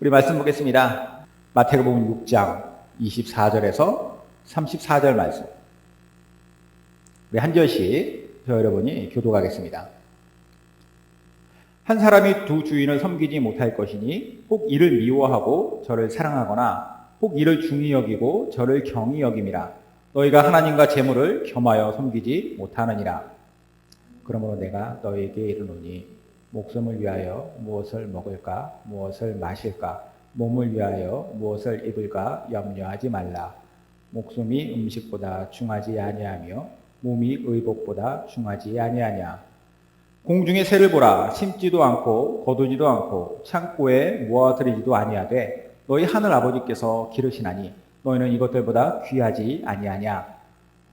우리 말씀 보겠습니다. 마태복음 6장 24절에서 34절 말씀. 우리 한 절씩 저 여러분이 교독하겠습니다. 한 사람이 두 주인을 섬기지 못할 것이니 혹 이를 미워하고 저를 사랑하거나 혹 이를 중히 여기고 저를 경히 여김이라. 너희가 하나님과 재물을 겸하여 섬기지 못하느니라. 그러므로 내가 너희에게 이르노니 목숨을 위하여 무엇을 먹을까, 무엇을 마실까, 몸을 위하여 무엇을 입을까 염려하지 말라. 목숨이 음식보다 중하지 아니하며 몸이 의복보다 중하지 아니하냐. 공중의 새를 보라. 심지도 않고 거두지도 않고 창고에 모아들이지도 아니하되 너희 하늘 아버지께서 기르시나니 너희는 이것들보다 귀하지 아니하냐.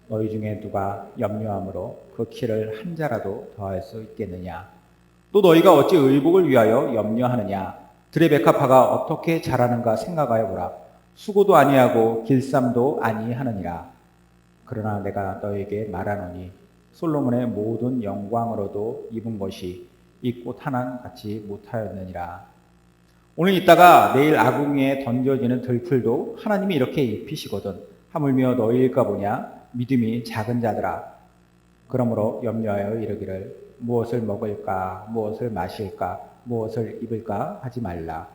너희 중에 누가 염려함으로 그 키를 한 자라도 더할 수 있겠느냐. 또 너희가 어찌 의복을 위하여 염려하느냐. 들의 백합화가 어떻게 자라는가 생각하여 보라. 수고도 아니하고 길쌈도 아니하느니라. 그러나 내가 너희에게 말하노니 솔로몬의 모든 영광으로도 입은 것이 이 꽃 하나 같이 못하였느니라. 오늘 있다가 내일 아궁이에 던져지는 들풀도 하나님이 이렇게 입히시거든. 하물며 너희일까 보냐. 믿음이 작은 자들아. 그러므로 염려하여 이르기를 무엇을 먹을까, 무엇을 마실까, 무엇을 입을까 하지 말라.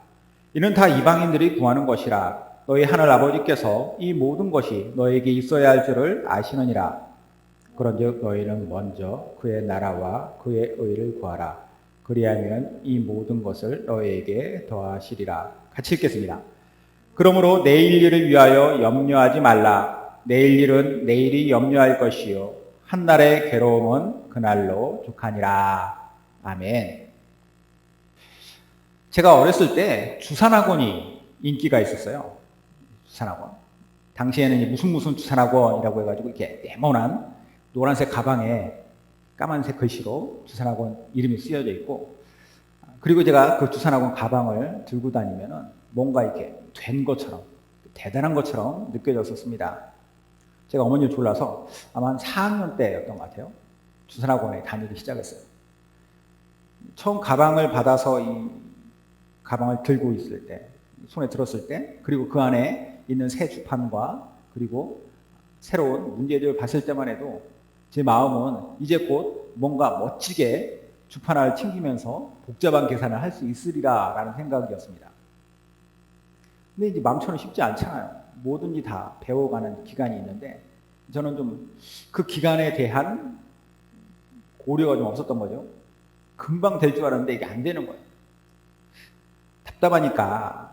이는 다 이방인들이 구하는 것이라. 너희 하늘 아버지께서 이 모든 것이 너에게 있어야 할 줄을 아시느니라. 그런즉 너희는 먼저 그의 나라와 그의 의를 구하라. 그리하면 이 모든 것을 너희에게 더하시리라. 같이 읽겠습니다. 그러므로 내일 일을 위하여 염려하지 말라. 내일 일은 내일이 염려할 것이요 한날의 괴로움은 그날로 족하니라. 아멘. 제가 어렸을 때 주산학원이 인기가 있었어요. 주산학원. 당시에는 무슨 주산학원이라고 해가지고 이렇게 네모난 노란색 가방에 까만색 글씨로 주산학원 이름이 쓰여져 있고, 그리고 제가 그 주산학원 가방을 들고 다니면은 뭔가 이렇게 된 것처럼, 대단한 것처럼 느껴졌었습니다. 제가 어머니를 졸라서 아마 한 4학년 때였던 것 같아요. 주산학원에 다니기 시작했어요. 처음 가방을 받아서 이 가방을 들고 있을 때, 손에 들었을 때, 그리고 그 안에 있는 새 주판과 그리고 새로운 문제들을 봤을 때만 해도 제 마음은 이제 곧 뭔가 멋지게 주판을 튕기면서 복잡한 계산을 할 수 있으리라 라는 생각이었습니다. 근데 이제 마음처럼 쉽지 않잖아요. 뭐든지 다 배워가는 기간이 있는데 저는 좀 그 기간에 대한 고려가 좀 없었던 거죠. 금방 될 줄 알았는데 이게 안 되는 거예요. 답답하니까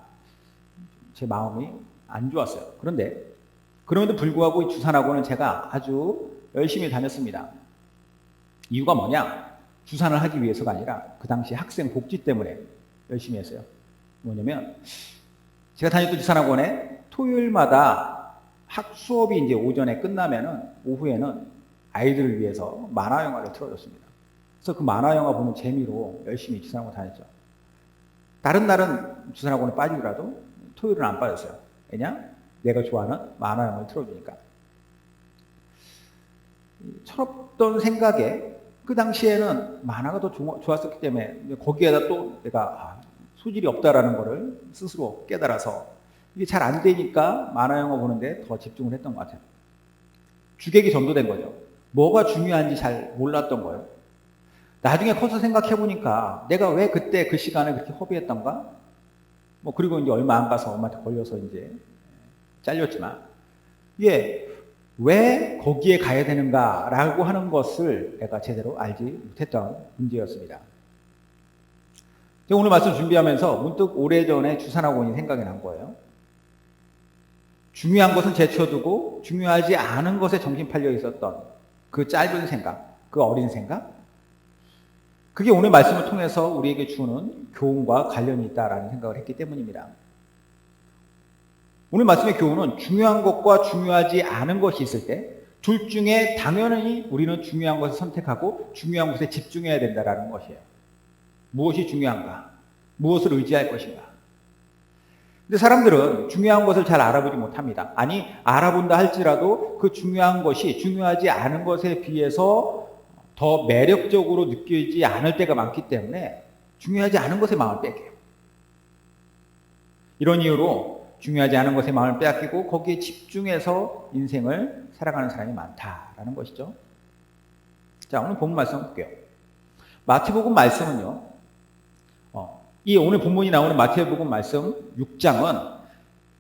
제 마음이 안 좋았어요. 그런데 그럼에도 불구하고 이 주산학원은 제가 아주 열심히 다녔습니다. 이유가 뭐냐? 주산을 하기 위해서가 아니라 그 당시 학생 복지 때문에 열심히 했어요. 뭐냐면 제가 다녔던 주산학원에 토요일마다 수업이 이제 오전에 끝나면은 오후에는 아이들을 위해서 만화 영화를 틀어줬습니다. 그래서 그 만화 영화 보는 재미로 열심히 주산학원 다녔죠. 다른 날은 주산학원에 빠지더라도 토요일은 안 빠졌어요. 왜냐? 내가 좋아하는 만화 영화를 틀어주니까. 철없던 생각에 그 당시에는 만화가 더 좋았었기 때문에 거기에다 또 내가 소질이 없다라는 거를 스스로 깨달아서 이게 잘 안 되니까 만화 영화 보는데 더 집중을 했던 것 같아요. 주객이 전도된 거죠. 뭐가 중요한지 잘 몰랐던 거예요. 나중에 커서 생각해 보니까 내가 왜 그때 그 시간을 그렇게 허비했던가? 그리고 이제 얼마 안 가서 엄마한테 걸려서 이제 잘렸지만, 왜 거기에 가야 되는가라고 하는 것을 내가 제대로 알지 못했던 문제였습니다. 제가 오늘 말씀 준비하면서 문득 오래전에 주산학원이 생각이 난 거예요. 중요한 것은 제쳐두고 중요하지 않은 것에 정신 팔려 있었던 그 짧은 생각, 그 어린 생각, 그게 오늘 말씀을 통해서 우리에게 주는 교훈과 관련이 있다라는 생각을 했기 때문입니다. 오늘 말씀의 교훈은 중요한 것과 중요하지 않은 것이 있을 때 둘 중에 당연히 우리는 중요한 것을 선택하고 중요한 것에 집중해야 된다는 것이에요. 무엇이 중요한가? 무엇을 의지할 것인가? 근데 사람들은 중요한 것을 잘 알아보지 못합니다. 아니, 알아본다 할지라도 그 중요한 것이 중요하지 않은 것에 비해서 더 매력적으로 느껴지지 않을 때가 많기 때문에 중요하지 않은 것에 마음을 뺏겨요. 이런 이유로 중요하지 않은 것에 마음을 빼앗기고 거기에 집중해서 인생을 살아가는 사람이 많다라는 것이죠. 자, 오늘 본문 말씀 볼게요. 마태복음 말씀은요, 이 오늘 본문이 나오는 마태복음 말씀 6장은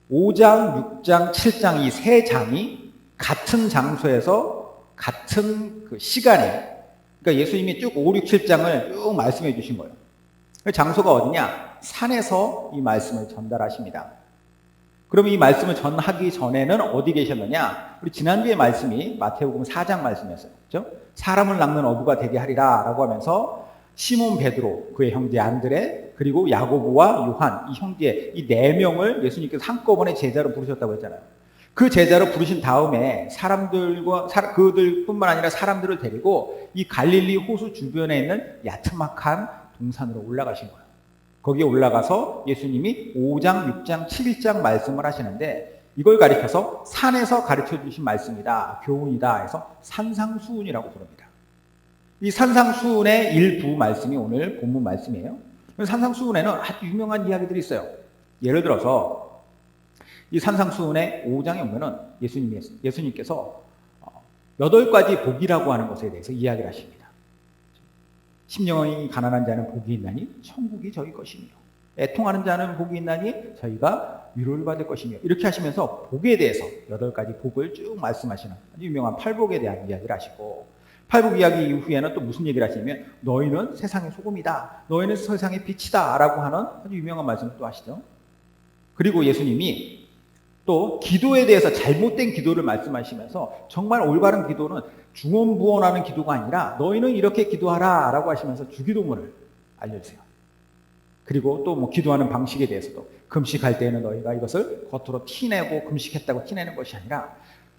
5장, 6장, 7장 이 세 장이 같은 장소에서 같은 그 시간에, 그러니까 예수님이 쭉 5, 6, 7장을 쭉 말씀해 주신 거예요. 그 장소가 어디냐? 산에서 이 말씀을 전달하십니다. 그러면 이 말씀을 전하기 전에는 어디 계셨느냐? 우리 지난주에 말씀이 마태복음 4장 말씀이었어요. 그렇죠? 사람을 낚는 어부가 되게 하리라 라고 하면서 시몬 베드로, 그의 형제 안드레, 그리고 야고보와 요한, 이 형제, 이 네 명을 예수님께서 한꺼번에 제자로 부르셨다고 했잖아요. 그 제자로 부르신 다음에 그들뿐만 아니라 사람들을 데리고 이 갈릴리 호수 주변에 있는 야트막한 동산으로 올라가신 거예요. 거기에 올라가서 예수님이 5장, 6장, 7장 말씀을 하시는데 이걸 가리켜서 산에서 가르쳐 주신 말씀이다, 교훈이다 해서 산상수훈이라고 부릅니다. 이 산상수훈의 일부 말씀이 오늘 본문 말씀이에요. 산상수훈에는 아주 유명한 이야기들이 있어요. 예를 들어서 이 산상수훈의 5장에 보면은 예수님께서 8가지 복이라고 하는 것에 대해서 이야기를 하십니다. 심령이 가난한 자는 복이 있나니 천국이 저희 것이며, 애통하는 자는 복이 있나니 저희가 위로를 받을 것이며, 이렇게 하시면서 복에 대해서 8가지 복을 쭉 말씀하시는 아주 유명한 팔복에 대한 이야기를 하시고, 팔복 이야기 이후에는 또 무슨 얘기를 하시냐면 너희는 세상의 소금이다, 너희는 세상의 빛이다 라고 하는 아주 유명한 말씀을 또 하시죠. 그리고 예수님이 또 기도에 대해서 잘못된 기도를 말씀하시면서 정말 올바른 기도는 중언부언하는 기도가 아니라 너희는 이렇게 기도하라 라고 하시면서 주기도문을 알려주세요. 그리고 또 뭐 기도하는 방식에 대해서도 금식할 때에는 너희가 이것을 겉으로 티내고 금식했다고 티내는 것이 아니라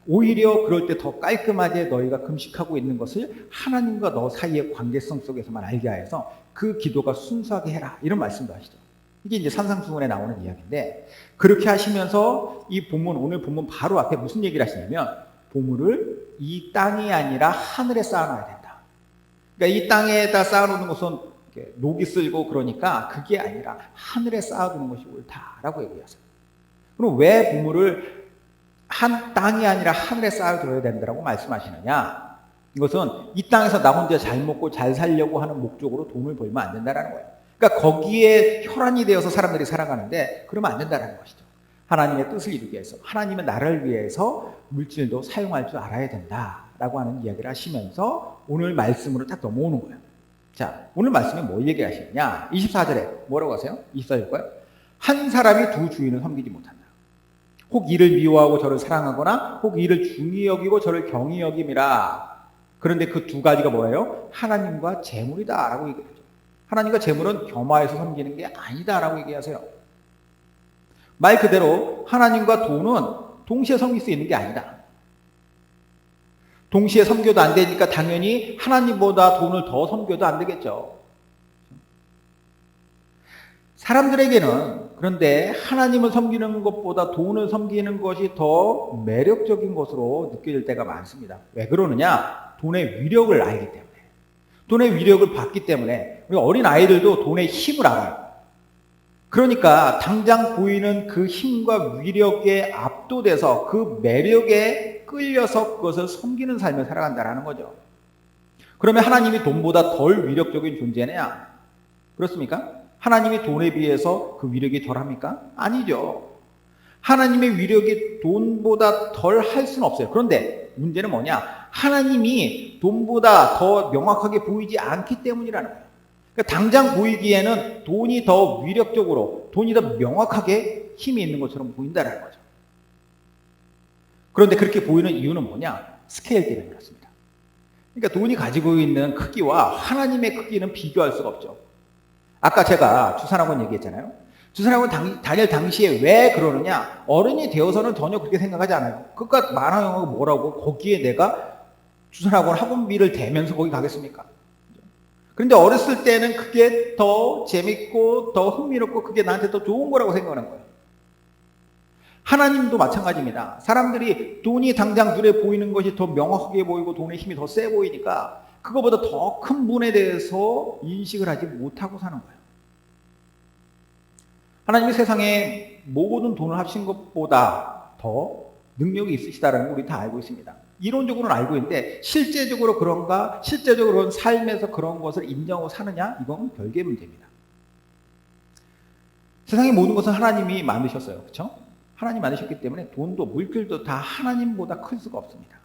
오히려 그럴 때 더 깔끔하게 너희가 금식하고 있는 것을 하나님과 너 사이의 관계성 속에서만 알게 하여서 그 기도가 순수하게 해라, 이런 말씀도 하시죠. 이게 이제 산상수훈에 나오는 이야기인데, 그렇게 하시면서 이 본문, 오늘 본문 바로 앞에 무슨 얘기를 하시냐면 보물을 이 땅이 아니라 하늘에 쌓아놔야 된다. 그러니까 이 땅에다 쌓아놓는 것은 녹이 쓸고 그러니까 그게 아니라 하늘에 쌓아두는 것이 옳다라고 얘기하세요. 그럼 왜 보물을 한 땅이 아니라 하늘에 쌓아둬야 된다고 말씀하시느냐? 이것은 이 땅에서 나 혼자 잘 먹고 잘 살려고 하는 목적으로 돈을 벌면 안 된다는 거예요. 그러니까 거기에 혈안이 되어서 사람들이 살아가는데 그러면 안 된다는 것이죠. 하나님의 뜻을 이루기 위해서, 하나님의 나라를 위해서 물질도 사용할 줄 알아야 된다라고 하는 이야기를 하시면서 오늘 말씀으로 딱 넘어오는 거예요. 자, 오늘 말씀에 뭐 얘기하시느냐? 24절에 뭐라고 하세요? 24절 거예요. 한 사람이 두 주인을 섬기지 못한다. 혹 이를 미워하고 저를 사랑하거나 혹 이를 중히 여기고 저를 경히 여김이라. 그런데 그 두 가지가 뭐예요? 하나님과 재물이다 라고 얘기하죠. 하나님과 재물은 겸하여서 섬기는 게 아니다 라고 얘기하세요. 말 그대로 하나님과 돈은 동시에 섬길 수 있는 게 아니다. 동시에 섬겨도 안 되니까 당연히 하나님보다 돈을 더 섬겨도 안 되겠죠. 사람들에게는 그런데 하나님을 섬기는 것보다 돈을 섬기는 것이 더 매력적인 것으로 느껴질 때가 많습니다. 왜 그러느냐? 돈의 위력을 알기 때문에. 돈의 위력을 받기 때문에. 우리 어린 아이들도 돈의 힘을 알아요. 그러니까 당장 보이는 그 힘과 위력에 압도돼서 그 매력에 끌려서 그것을 섬기는 삶을 살아간다는 거죠. 그러면 하나님이 돈보다 덜 위력적인 존재냐? 그렇습니까? 하나님이 돈에 비해서 그 위력이 덜합니까? 아니죠. 하나님의 위력이 돈보다 덜 할 수는 없어요. 그런데 문제는 뭐냐? 하나님이 돈보다 더 명확하게 보이지 않기 때문이라는 거예요. 그러니까 당장 보이기에는 돈이 더 위력적으로, 돈이 더 명확하게 힘이 있는 것처럼 보인다는 거죠. 그런데 그렇게 보이는 이유는 뭐냐? 스케일 때문에 그렇습니다. 그러니까 돈이 가지고 있는 크기와 하나님의 크기는 비교할 수가 없죠. 아까 제가 주산학원 얘기했잖아요. 주산학원 다닐 당시에 왜 그러느냐? 어른이 되어서는 전혀 그렇게 생각하지 않아요. 그러니까 만화 영화가 뭐라고 거기에 내가 주산학원 학원비를 대면서 거기 가겠습니까? 그런데 어렸을 때는 그게 더 재밌고 더 흥미롭고 그게 나한테 더 좋은 거라고 생각하는 거예요. 하나님도 마찬가지입니다. 사람들이 돈이 당장 눈에 보이는 것이 더 명확하게 보이고 돈의 힘이 더 세 보이니까 그거보다 더 큰 분에 대해서 인식을 하지 못하고 사는 거예요. 하나님이 세상에 모든 돈을 합친 것보다 더 능력이 있으시다는 걸 우리 다 알고 있습니다. 이론적으로는 알고 있는데 실제적으로 그런가? 실제적으로 삶에서 그런 것을 인정하고 사느냐? 이건 별개의 문제입니다. 세상의 모든 것은 하나님이 만드셨어요. 그렇죠? 하나님 만드셨기 때문에 돈도 물질도 다 하나님보다 클 수가 없습니다.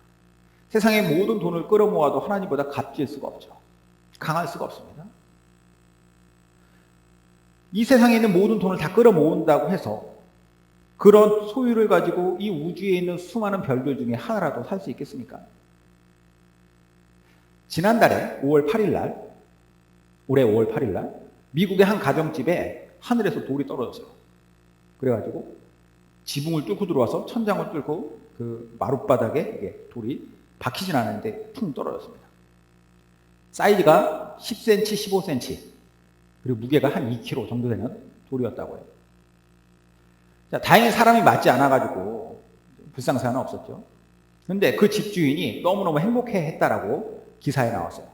세상의 모든 돈을 끌어모아도 하나님보다 값질 수가 없죠. 강할 수가 없습니다. 이 세상에 있는 모든 돈을 다 끌어모은다고 해서 그런 소유를 가지고 이 우주에 있는 수많은 별들 중에 하나라도 살 수 있겠습니까? 지난달에 5월 8일 날, 올해 5월 8일 날 미국의 한 가정집에 하늘에서 돌이 떨어졌어요. 그래가지고 지붕을 뚫고 들어와서 천장을 뚫고 그 마룻바닥에 이게 돌이 박히진 않았는데 퉁 떨어졌습니다. 사이즈가 10cm, 15cm, 그리고 무게가 한 2kg 정도 되는 돌이었다고 해요. 자, 다행히 사람이 맞지 않아가지고 불상사는 없었죠. 그런데 그 집주인이 너무너무 행복해했다라고 기사에 나왔어요.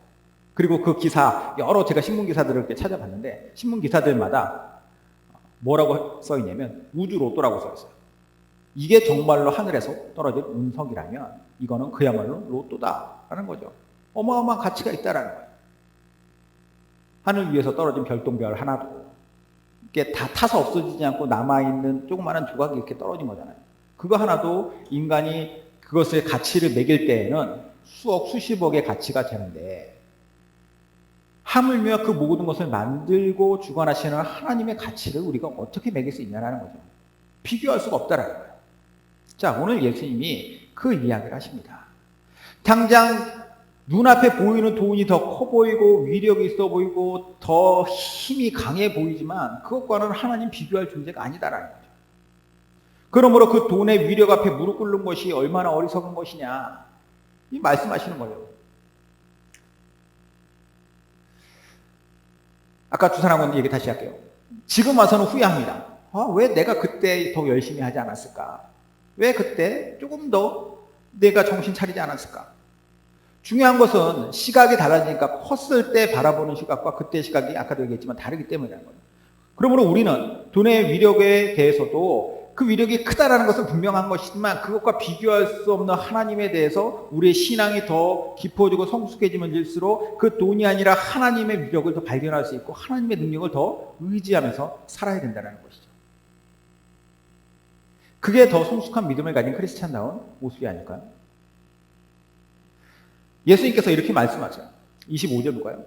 그리고 그 기사, 여러 제가 신문기사들을 이렇게 찾아봤는데 신문기사들마다 뭐라고 써있냐면 우주 로또라고 써있어요. 이게 정말로 하늘에서 떨어진 운석이라면 이거는 그야말로 로또다라는 거죠. 어마어마한 가치가 있다라는 거예요. 하늘 위에서 떨어진 별똥별 하나도 이게 다 타서 없어지지 않고 남아있는 조그마한 조각이 이렇게 떨어진 거잖아요. 그거 하나도 인간이 그것의 가치를 매길 때에는 수억, 수십억의 가치가 되는데 하물며 그 모든 것을 만들고 주관하시는 하나님의 가치를 우리가 어떻게 매길 수 있냐는 거죠. 비교할 수가 없다라는 거예요. 자, 오늘 예수님이 그 이야기를 하십니다. 당장 눈앞에 보이는 돈이 더 커 보이고 위력이 있어 보이고 더 힘이 강해 보이지만 그것과는 하나님 비교할 존재가 아니다라는 거죠. 그러므로 그 돈의 위력 앞에 무릎 꿇는 것이 얼마나 어리석은 것이냐 이 말씀하시는 거예요. 아까 두 사람은 얘기 다시 할게요. 지금 와서는 후회합니다. 왜 내가 그때 더 열심히 하지 않았을까? 왜 그때 조금 더 내가 정신 차리지 않았을까? 중요한 것은 시각이 달라지니까 컸을 때 바라보는 시각과 그때의 시각이 아까도 얘기했지만 다르기 때문이라는 거예요. 그러므로 우리는 돈의 위력에 대해서도 그 위력이 크다라는 것은 분명한 것이지만 그것과 비교할 수 없는 하나님에 대해서 우리의 신앙이 더 깊어지고 성숙해지면일수록 그 돈이 아니라 하나님의 위력을 더 발견할 수 있고 하나님의 능력을 더 의지하면서 살아야 된다는 것이죠. 그게 더 성숙한 믿음을 가진 크리스찬다운 모습이 아닐까요? 예수님께서 이렇게 말씀하세요. 25절 볼까요?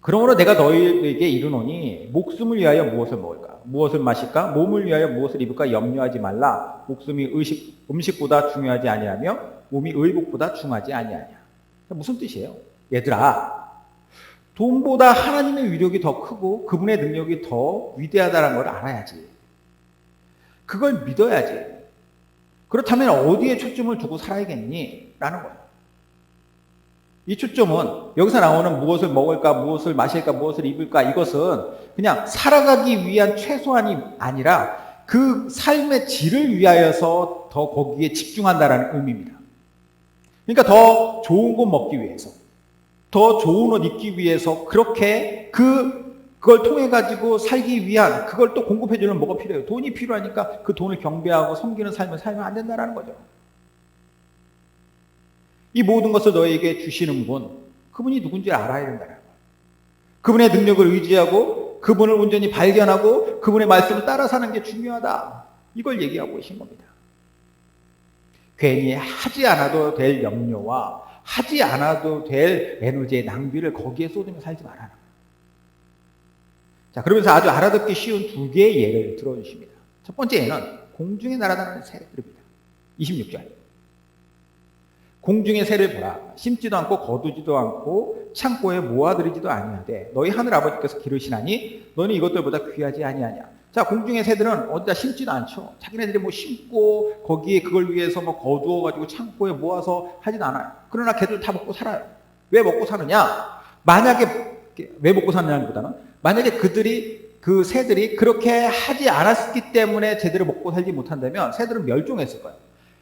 그러므로 내가 너희에게 이르노니 목숨을 위하여 무엇을 먹을까? 무엇을 마실까? 몸을 위하여 무엇을 입을까? 염려하지 말라. 목숨이 음식보다 중요하지 아니하며 몸이 의복보다 중하지 아니하냐. 무슨 뜻이에요? 얘들아, 돈보다 하나님의 위력이 더 크고 그분의 능력이 더 위대하다는 걸 알아야지. 그걸 믿어야지. 그렇다면 어디에 초점을 두고 살아야겠니? 라는 거예요. 이 초점은 여기서 나오는 무엇을 먹을까, 무엇을 마실까, 무엇을 입을까 이것은 그냥 살아가기 위한 최소한이 아니라 그 삶의 질을 위하여서 더 거기에 집중한다는 의미입니다. 그러니까 더 좋은 것 먹기 위해서, 더 좋은 옷 입기 위해서 그렇게 그걸 통해 가지고 살기 위한 그걸 또 공급해 주는 뭐가 필요해요? 돈이 필요하니까 그 돈을 경배하고 섬기는 삶을 살면 안 된다는 거죠. 이 모든 것을 너에게 주시는 분, 그분이 누군지 알아야 된다는 거예요. 그분의 능력을 의지하고 그분을 온전히 발견하고 그분의 말씀을 따라 사는 게 중요하다. 이걸 얘기하고 계신 겁니다. 괜히 하지 않아도 될 염려와 하지 않아도 될 에너지의 낭비를 거기에 쏟으며 살지 말아라. 자, 그러면서 아주 알아듣기 쉬운 두 개의 예를 들어주십니다. 첫 번째 예는 공중에 날아다니는 새들입니다. 26절. 공중의 새를 보라. 심지도 않고 거두지도 않고 창고에 모아들이지도 아니하되 너희 하늘 아버지께서 기르시나니 너는 이것들보다 귀하지 아니하냐. 자, 공중의 새들은 어디다 심지도 않죠. 자기네들이 뭐 심고 거기에 그걸 위해서 뭐 거두어가지고 창고에 모아서 하진 않아요. 그러나 걔들 다 먹고 살아요. 왜 먹고 사느냐? 만약에 왜 먹고 사느냐보다는 만약에 그 새들이 그렇게 하지 않았기 때문에 제대로 먹고 살지 못한다면 새들은 멸종했을 거예요.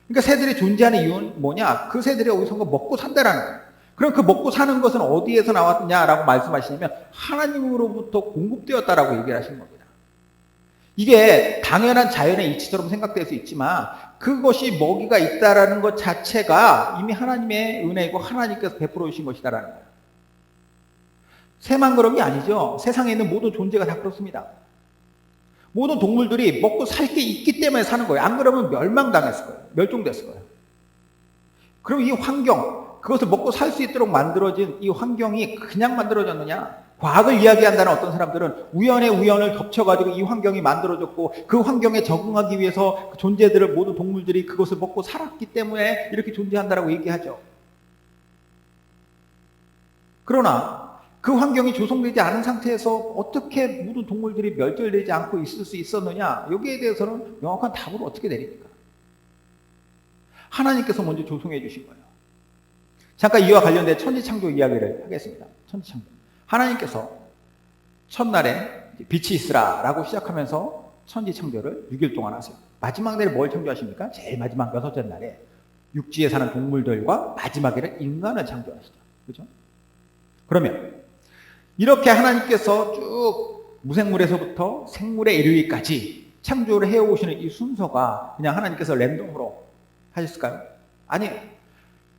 그러니까 새들이 존재하는 이유는 뭐냐? 그 새들이 어디선가 먹고 산다라는 거예요. 그럼 그 먹고 사는 것은 어디에서 나왔냐라고 말씀하시냐면 하나님으로부터 공급되었다라고 얘기를 하시는 겁니다. 이게 당연한 자연의 이치처럼 생각될 수 있지만 그것이 먹이가 있다라는 것 자체가 이미 하나님의 은혜이고 하나님께서 베풀어 주신 것이다라는 거예요. 새만 그런 게 아니죠. 세상에 있는 모든 존재가 다 그렇습니다. 모든 동물들이 먹고 살 게 있기 때문에 사는 거예요. 안 그러면 멸망당했을 거예요. 멸종됐을 거예요. 그럼 이 환경, 그것을 먹고 살 수 있도록 만들어진 이 환경이 그냥 만들어졌느냐? 과학을 이야기한다는 어떤 사람들은 우연의 우연을 겹쳐가지고 이 환경이 만들어졌고 그 환경에 적응하기 위해서 그 존재들을, 모든 동물들이 그것을 먹고 살았기 때문에 이렇게 존재한다라고 얘기하죠. 그러나 그 환경이 조성되지 않은 상태에서 어떻게 모든 동물들이 멸절되지 않고 있을 수 있었느냐? 여기에 대해서는 명확한 답을 어떻게 내립니까? 하나님께서 먼저 조성해 주신 거예요. 잠깐 이와 관련된 천지창조 이야기를 하겠습니다. 천지창조. 하나님께서 첫날에 빛이 있으라 라고 시작하면서 천지창조를 6일 동안 하세요. 마지막 날에 뭘 창조하십니까? 제일 마지막 여섯째 날에 육지에 사는 동물들과 마지막에는 인간을 창조하시죠. 그렇죠? 그러면 이렇게 하나님께서 쭉 무생물에서부터 생물에 이르기까지 창조를 해오시는 이 순서가 그냥 하나님께서 랜덤으로 하셨을까요? 아니에요.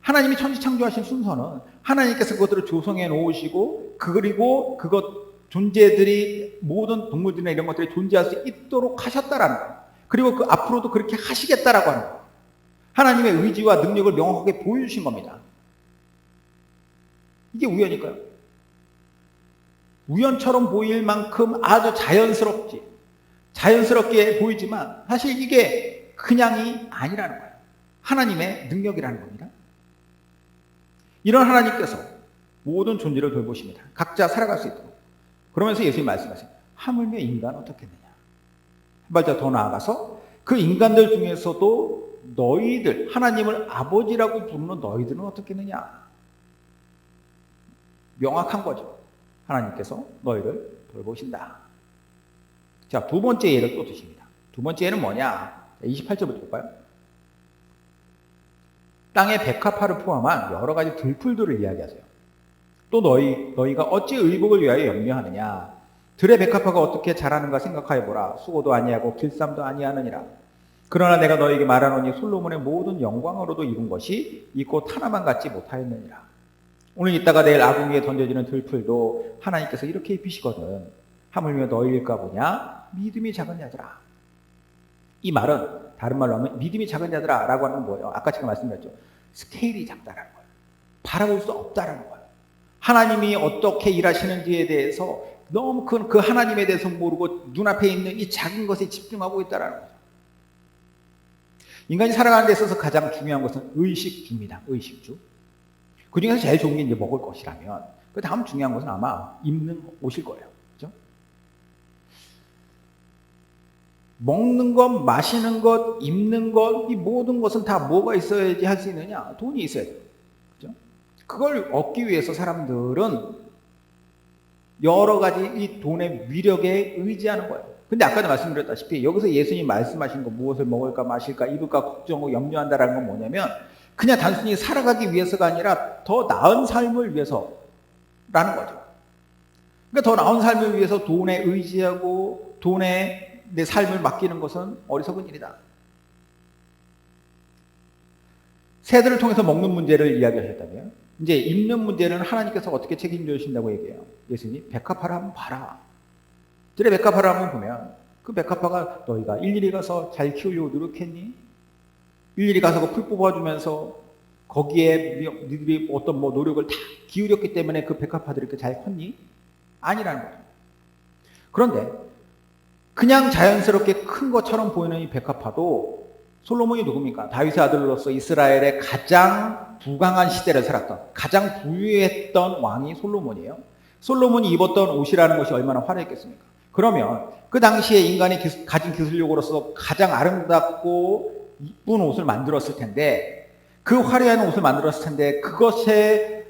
하나님이 천지 창조하신 순서는 하나님께서 그것들을 조성해 놓으시고 그리고 그것 존재들이 모든 동물들이나 이런 것들이 존재할 수 있도록 하셨다라는 거예요. 그리고 그 앞으로도 그렇게 하시겠다라고 하는 거예요. 하나님의 의지와 능력을 명확하게 보여주신 겁니다. 이게 우연일까요? 우연처럼 보일 만큼 아주 자연스럽게 보이지만 사실 이게 그냥이 아니라는 거예요. 하나님의 능력이라는 겁니다. 이런 하나님께서 모든 존재를 돌보십니다. 각자 살아갈 수 있도록. 그러면서 예수님이 말씀하세요. 하물며 인간은 어떻겠느냐. 한 발짝 더 나아가서 그 인간들 중에서도 너희들, 하나님을 아버지라고 부르는 너희들은 어떻겠느냐. 명확한 거죠. 하나님께서 너희를 돌보신다. 자, 두 번째 예를 또 드십니다. 두 번째 예는 뭐냐? 28절부터 볼까요? 땅의 백합화를 포함한 여러 가지 들풀들을 이야기하세요. 또 너희가 어찌 의복을 위하여 염려하느냐? 들의 백합화가 어떻게 자라는가 생각하여 보라. 수고도 아니하고 길쌈도 아니하느니라. 그러나 내가 너희에게 말하노니 솔로몬의 모든 영광으로도 이룬 것이 이 꽃 하나만 갖지 못하였느니라. 오늘 이따가 내일 아궁이에 던져지는 들풀도 하나님께서 이렇게 입히시거든. 하물며 너희일까 보냐? 믿음이 작은 자들아. 이 말은 다른 말로 하면 믿음이 작은 자들아 라고 하는 건 뭐예요? 아까 제가 말씀드렸죠. 스케일이 작다라는 거예요. 바라볼 수 없다라는 거예요. 하나님이 어떻게 일하시는지에 대해서 너무 큰 그 하나님에 대해서 모르고 눈앞에 있는 이 작은 것에 집중하고 있다라는 거죠. 인간이 살아가는 데 있어서 가장 중요한 것은 의식주입니다. 의식주. 그 중에서 제일 좋은 게 이제 먹을 것이라면 그 다음 중요한 것은 아마 입는 옷일 거예요. 그죠? 먹는 것, 마시는 것, 입는 것, 이 모든 것은 다 뭐가 있어야지 할 수 있느냐? 돈이 있어야 돼요. 그죠? 그걸 얻기 위해서 사람들은 여러 가지 이 돈의 위력에 의지하는 거예요. 근데 아까도 말씀드렸다시피 여기서 예수님이 말씀하신 거 무엇을 먹을까, 마실까, 입을까 걱정하고 염려한다라는 건 뭐냐면 그냥 단순히 살아가기 위해서가 아니라 더 나은 삶을 위해서라는 거죠. 그러니까 더 나은 삶을 위해서 돈에 의지하고 돈에 내 삶을 맡기는 것은 어리석은 일이다. 새들을 통해서 먹는 문제를 이야기하셨다면 이제 입는 문제는 하나님께서 어떻게 책임져 주신다고 얘기해요. 예수님이 백합화를 한번 봐라. 들의 백합화를 한번 보면 그 백합화가 너희가 일일이 가서 잘 키우려고 노력했니? 일일이 가서 그 풀 뽑아주면서 거기에 너희들이 어떤 노력을 다 기울였기 때문에 그 백합화들이 이렇게 잘 컸니? 아니라는 거죠. 그런데 그냥 자연스럽게 큰 것처럼 보이는 이 백합화도 솔로몬이 누굽니까? 다윗의 아들로서 이스라엘의 가장 부강한 시대를 살았던, 가장 부유했던 왕이 솔로몬이에요. 솔로몬이 입었던 옷이라는 것이 얼마나 화려했겠습니까? 그러면 그 당시에 인간이 가진 기술력으로서 가장 아름답고 이쁜 옷을 만들었을 텐데, 그 화려한 옷을 만들었을 텐데 그것에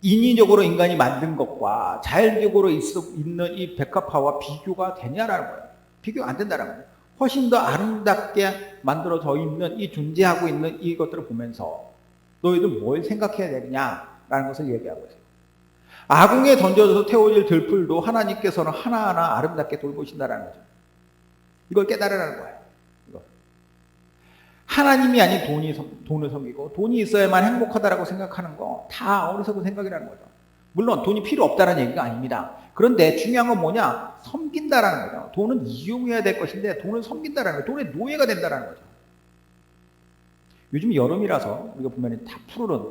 인위적으로 인간이 만든 것과 자연적으로 있는 이 백합화와 비교가 되냐라는 거예요. 비교가 안 된다는 거예요. 훨씬 더 아름답게 만들어져 있는 이 존재하고 있는 이것들을 보면서 너희들 뭘 생각해야 되느냐라는 것을 얘기하고 있어요. 아궁에 던져져서 태워질 들풀도 하나님께서는 하나하나 아름답게 돌보신다는 거죠. 이걸 깨달으라는 거예요. 이거. 하나님이 아닌 돈을 섬기고 돈이 있어야만 행복하다라고 생각하는 거 다 어리석은 생각이라는 거죠. 물론 돈이 필요 없다는 얘기가 아닙니다. 그런데 중요한 건 뭐냐? 섬긴다라는 거죠. 돈은 이용해야 될 것인데 돈을 섬긴다라는 거예요. 돈의 노예가 된다라는 거죠. 요즘 여름이라서 우리가 보면 다 푸르른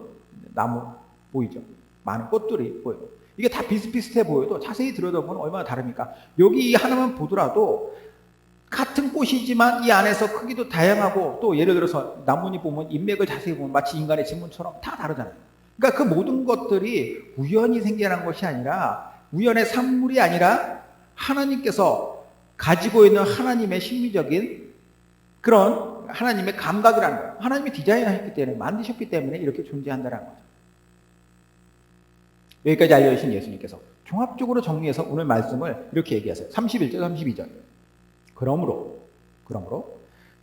나무 보이죠? 많은 꽃들이 보여요. 이게 다 비슷비슷해 보여도 자세히 들여다보면 얼마나 다릅니까? 여기 이 하나만 보더라도 같은 꽃이지만 이 안에서 크기도 다양하고 또 예를 들어서 나뭇잎 보면 잎맥을 자세히 보면 마치 인간의 지문처럼 다 다르잖아요. 그러니까 그 모든 것들이 우연히 생겨난 것이 아니라 우연의 산물이 아니라 하나님께서 가지고 있는 하나님의 심리적인 그런 하나님의 감각이라는 거예요. 하나님이 디자인하셨기 때문에 만드셨기 때문에 이렇게 존재한다는 거죠. 여기까지 알려주신 예수님께서 종합적으로 정리해서 오늘 말씀을 이렇게 얘기하세요. 31절 32절. 그러므로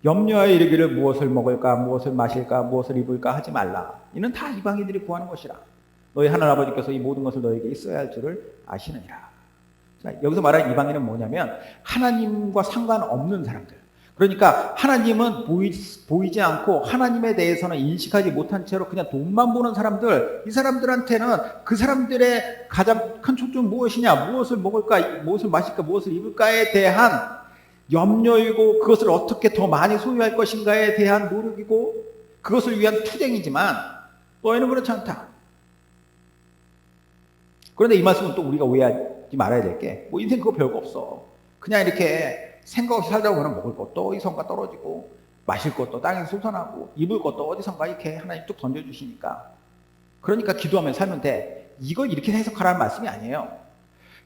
염려하여 이르기를 무엇을 먹을까 무엇을 마실까 무엇을 입을까 하지 말라. 이는 다 이방인들이 구하는 것이라. 너희 하나님 아버지께서 이 모든 것을 너에게 있어야 할 줄을 아시느니라. 자, 여기서 말하는 이방인은 뭐냐면 하나님과 상관없는 사람들. 그러니까 하나님은 보이지 않고 하나님에 대해서는 인식하지 못한 채로 그냥 돈만 보는 사람들, 이 사람들한테는 그 사람들의 가장 큰 초점은 무엇이냐, 무엇을 먹을까, 무엇을 마실까, 무엇을 입을까에 대한 염려이고 그것을 어떻게 더 많이 소유할 것인가에 대한 노력이고 그것을 위한 투쟁이지만 너희는 그렇지 않다. 그런데 이 말씀은 또 우리가 오해하지 말아야 될 게 뭐 인생 그거 별거 없어. 그냥 이렇게 생각 없이 살다 보면 먹을 것도 어디선가 떨어지고 마실 것도 땅에서 솟아나고 입을 것도 어디선가 이렇게 하나님 뚝 던져주시니까 그러니까 기도하면 살면 돼. 이걸 이렇게 해석하라는 말씀이 아니에요.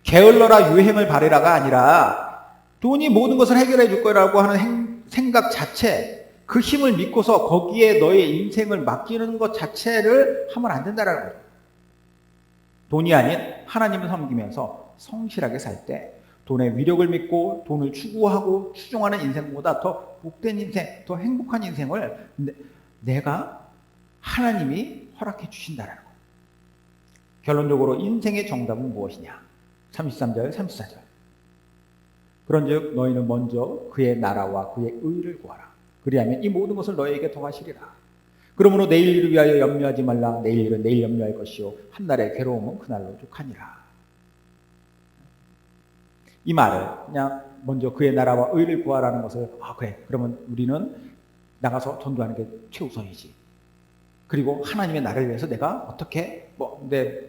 게을러라 유행을 바래라가 아니라 돈이 모든 것을 해결해 줄 거라고 하는 생각 자체, 그 힘을 믿고서 거기에 너의 인생을 맡기는 것 자체를 하면 안 된다는 거예요. 돈이 아닌 하나님을 섬기면서 성실하게 살 때 돈의 위력을 믿고 돈을 추구하고 추종하는 인생보다 더 복된 인생, 더 행복한 인생을 내가 하나님이 허락해 주신다는 거예요. 결론적으로 인생의 정답은 무엇이냐? 33절, 34절. 그런즉 너희는 먼저 그의 나라와 그의 의를 구하라. 그리하면 이 모든 것을 너희에게 더하시리라. 그러므로 내일 일을 위하여 염려하지 말라. 내일 일은 내일 염려할 것이요 한 날의 괴로움은 그날로 족하니라. 이 말을 그냥 먼저 그의 나라와 의를 구하라는 것을 그래 그러면 우리는 나가서 전도하는 게 최우선이지. 그리고 하나님의 나라를 위해서 내가 어떻게 내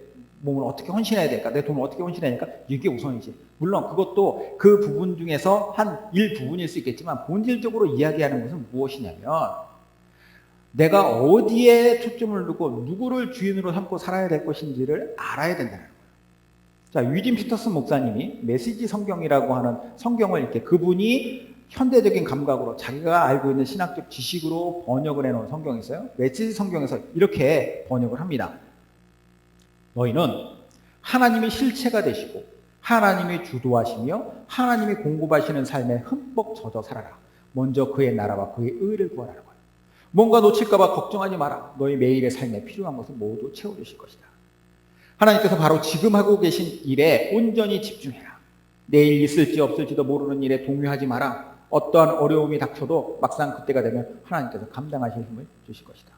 몸을 어떻게 헌신해야 될까? 내 돈을 어떻게 헌신해야 될까? 이게 우선이지. 물론 그것도 그 부분 중에서 한 일부분일 수 있겠지만 본질적으로 이야기하는 것은 무엇이냐면 내가 어디에 초점을 두고 누구를 주인으로 삼고 살아야 될 것인지를 알아야 된다는 거예요. 자, 위진 피터슨 목사님이 메시지 성경이라고 하는 성경을 이렇게 그분이 현대적인 감각으로 자기가 알고 있는 신학적 지식으로 번역을 해놓은 성경이 있어요. 메시지 성경에서 이렇게 번역을 합니다. 너희는 하나님의 실체가 되시고 하나님이 주도하시며 하나님이 공급하시는 삶에 흠뻑 젖어 살아라. 먼저 그의 나라와 그의 의를 구하라는 거예요. 뭔가 놓칠까 봐 걱정하지 마라. 너희 매일의 삶에 필요한 것을 모두 채워주실 것이다. 하나님께서 바로 지금 하고 계신 일에 온전히 집중해라. 내일 있을지 없을지도 모르는 일에 동요하지 마라. 어떠한 어려움이 닥쳐도 막상 그때가 되면 하나님께서 감당하실 힘을 주실 것이다.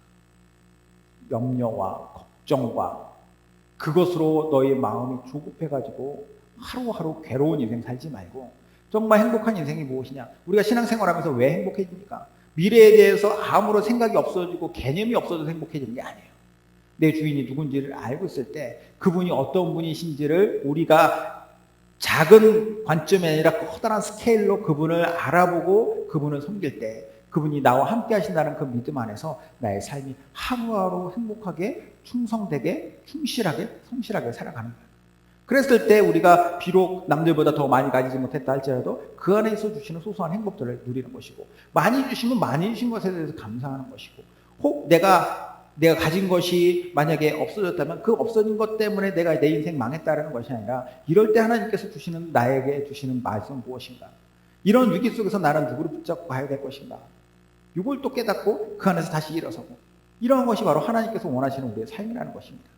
염려와 걱정과 그것으로 너희 마음이 조급해가지고 하루하루 괴로운 인생 살지 말고 정말 행복한 인생이 무엇이냐? 우리가 신앙생활하면서 왜 행복해집니까? 미래에 대해서 아무런 생각이 없어지고 개념이 없어져서 행복해지는 게 아니에요. 내 주인이 누군지를 알고 있을 때 그분이 어떤 분이신지를 우리가 작은 관점이 아니라 커다란 스케일로 그분을 알아보고 그분을 섬길 때 그분이 나와 함께 하신다는 그 믿음 안에서 나의 삶이 하루하루 행복하게 충성되게 충실하게 성실하게 살아가는 거예요. 그랬을 때 우리가 비록 남들보다 더 많이 가지지 못했다 할지라도 그 안에서 주시는 소소한 행복들을 누리는 것이고 많이 주시면 많이 주신 것에 대해서 감사하는 것이고 혹 내가 가진 것이 만약에 없어졌다면 그 없어진 것 때문에 내가 내 인생 망했다는 것이 아니라 이럴 때 하나님께서 주시는 나에게 주시는 말씀은 무엇인가? 이런 위기 속에서 나는 누구를 붙잡고 가야 될 것인가? 이걸 또 깨닫고 그 안에서 다시 일어서고 이런 것이 바로 하나님께서 원하시는 우리의 삶이라는 것입니다.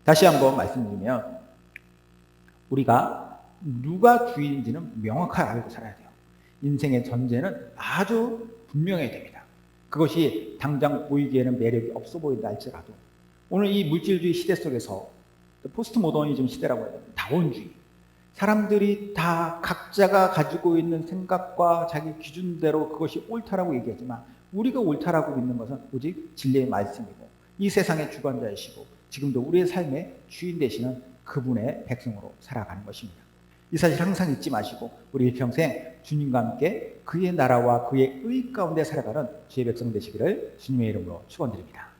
다시 한번 말씀드리면 우리가 누가 주인인지는 명확하게 알고 살아야 돼요. 인생의 전제는 아주 분명해야 됩니다. 그것이 당장 보이기에는 매력이 없어 보인다 할지라도 오늘 이 물질주의 시대 속에서 포스트 모더니즘 시대라고 해요. 다원주의. 사람들이 다 각자가 가지고 있는 생각과 자기 기준대로 그것이 옳다라고 얘기하지만 우리가 옳다라고 믿는 것은 오직 진리의 말씀이고 이 세상의 주관자이시고 지금도 우리의 삶의 주인 되시는 그분의 백성으로 살아가는 것입니다. 이 사실 항상 잊지 마시고 우리 일평생 주님과 함께 그의 나라와 그의 의 가운데 살아가는 주의 백성 되시기를 주님의 이름으로 축원드립니다.